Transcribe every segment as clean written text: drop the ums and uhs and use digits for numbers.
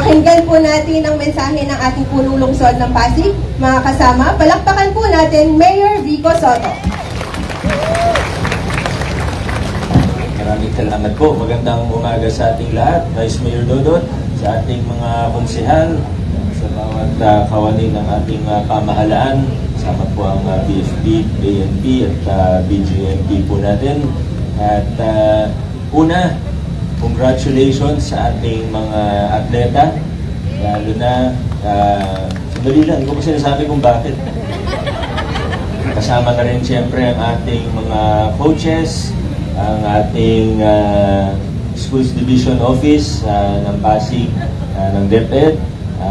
Pakinggan po natin ang mensahe ng ating punong lungsod ng Pasig. Mga kasama, palakpakan po natin Mayor Vico Soto. Maraming salamat po. Magandang umaga sa ating lahat. Vice Mayor Dodot, sa ating mga konsehal, sa bawat kawani ng ating pamahalaan. Kasama po ang BFP, ANP at BGMP po natin. At una, congratulations sa ating mga atleta. Lalo na, sandali lang, hindi ko sinasabi kung bakit. Kasama na rin siyempre ang ating mga coaches, ang ating Schools Division Office ng Pasig, ng DepEd.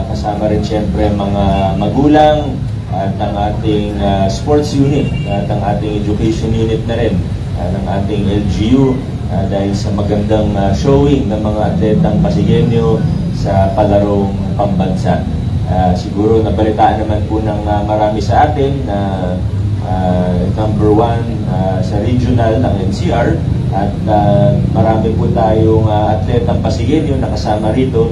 Kasama rin siyempre mga magulang at ang ating sports unit at ang ating education unit na rin ng ating LGU. Dahil sa magandang showing ng mga atletang Pasigueño sa palarong pambansa. Siguro nabalitaan naman po ng marami sa atin na number 1 sa regional ng NCR at marami po tayong atletang Pasigueño na kasama rito.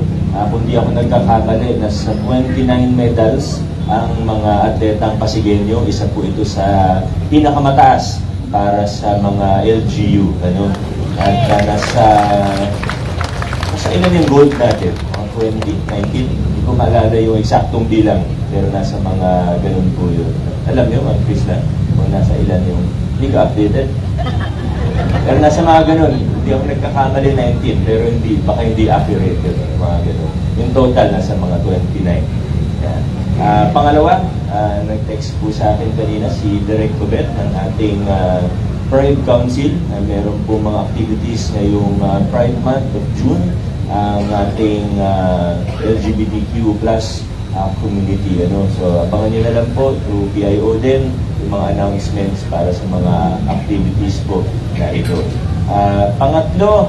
Kung di ako nagkakamali, nasa 29 medals ang mga atletang Pasigueño. Isa po ito sa pinakamataas para sa mga LGU. Ano? At nasa ilan yung gold natin? 20, 19? Hindi ko maalala yung eksaktong bilang. Pero nasa mga ganun po yun. Alam niyo, Ma'am Chris, kung nasa ilan yung hindi ka updated. Pero nasa mga ganun. Hindi ako nagkakamali 19. Pero hindi, baka hindi accurate yun. Mga ganun. Yung total nasa mga 29. Yan. Pangalawa, nag-text po sa akin kanina si Direk Cobet ng ating Pride Council. Meron po mga activities ngayong Pride Month of June. Ang ating LGBTQ plus community. So, abangan nyo na lang po through PIO din yung mga announcements para sa mga activities po na ito. Pangatlo,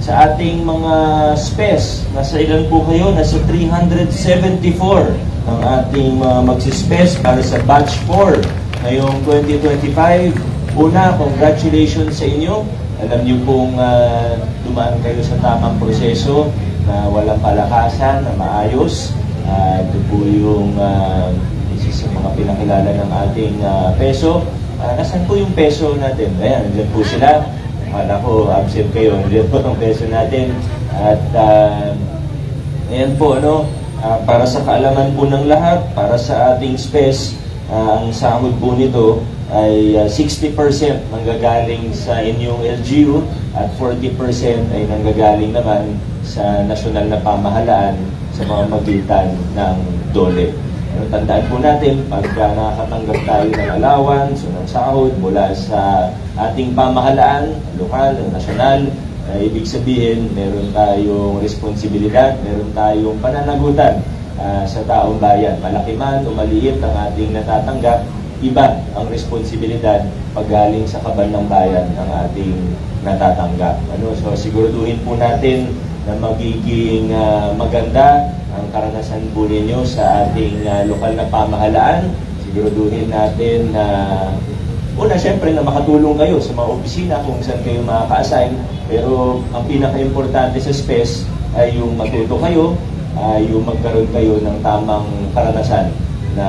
sa ating mga SPES, nasa ilan po kayo? Nasa 374 ang ating magsispes para sa Batch 4 ngayong 2025. Una, congratulations sa inyo. Alam niyo pong dumaan kayo sa tamang proseso na walang palakasan, na maayos. Ito po yung isa sa mga pinakilala ng ating peso. Nasaan po yung peso natin? Ayan, nandiyan po sila. Akala ko absent kayo. Nandiyan po ang peso natin. At ayan po, para sa kaalaman po ng lahat, para sa ating SPES, ang sahod po nito ay 60% nanggagaling sa inyong LGU at 40% ay nanggagaling naman sa nasyonal na pamahalaan sa mga magitan ng DOLE. Tandaan po natin, pagka nakakatanggap tayo ng allowance o ng sahod mula sa ating pamahalaan, lokal, nasyonal, ibig sabihin, meron tayong responsibilidad, meron tayong pananagutan sa taong bayan. Malaki man o maliit ang ating natatanggap, iba ang responsibilidad paggaling sa kaban ng bayan ang ating natatanggap. So siguraduhin po natin na magiging maganda ang karanasan po ninyo sa ating lokal na pamahalaan. Siguraduhin natin na una, syempre na makatulong kayo sa mga opisina kung saan kayo makaka-assign. Pero ang pinaka-importante sa SPES ay yung matuto kayo, yung magkaroon kayo ng tamang karanasan na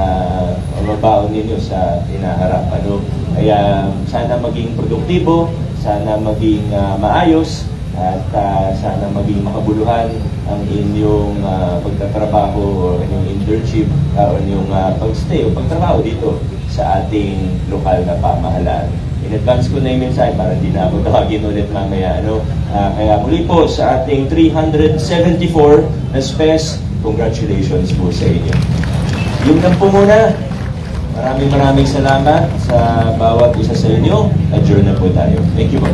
mabaon ninyo sa hinaharap. Kaya sana maging produktibo, sana maging maayos, at sana maging makabuluhan ang inyong pagtatrabaho o inyong internship o inyong pagstay o pagtrabaho dito sa ating lokal na pamahalaan. In advance ko na yung mensahe para hindi na ako tawagin ulit mamaya. Kaya muli po sa ating 374 na SPES, congratulations po sa inyo. Yun lang po muna. Maraming salamat sa bawat isa sa inyo. Adjourn na po tayo. Thank you po.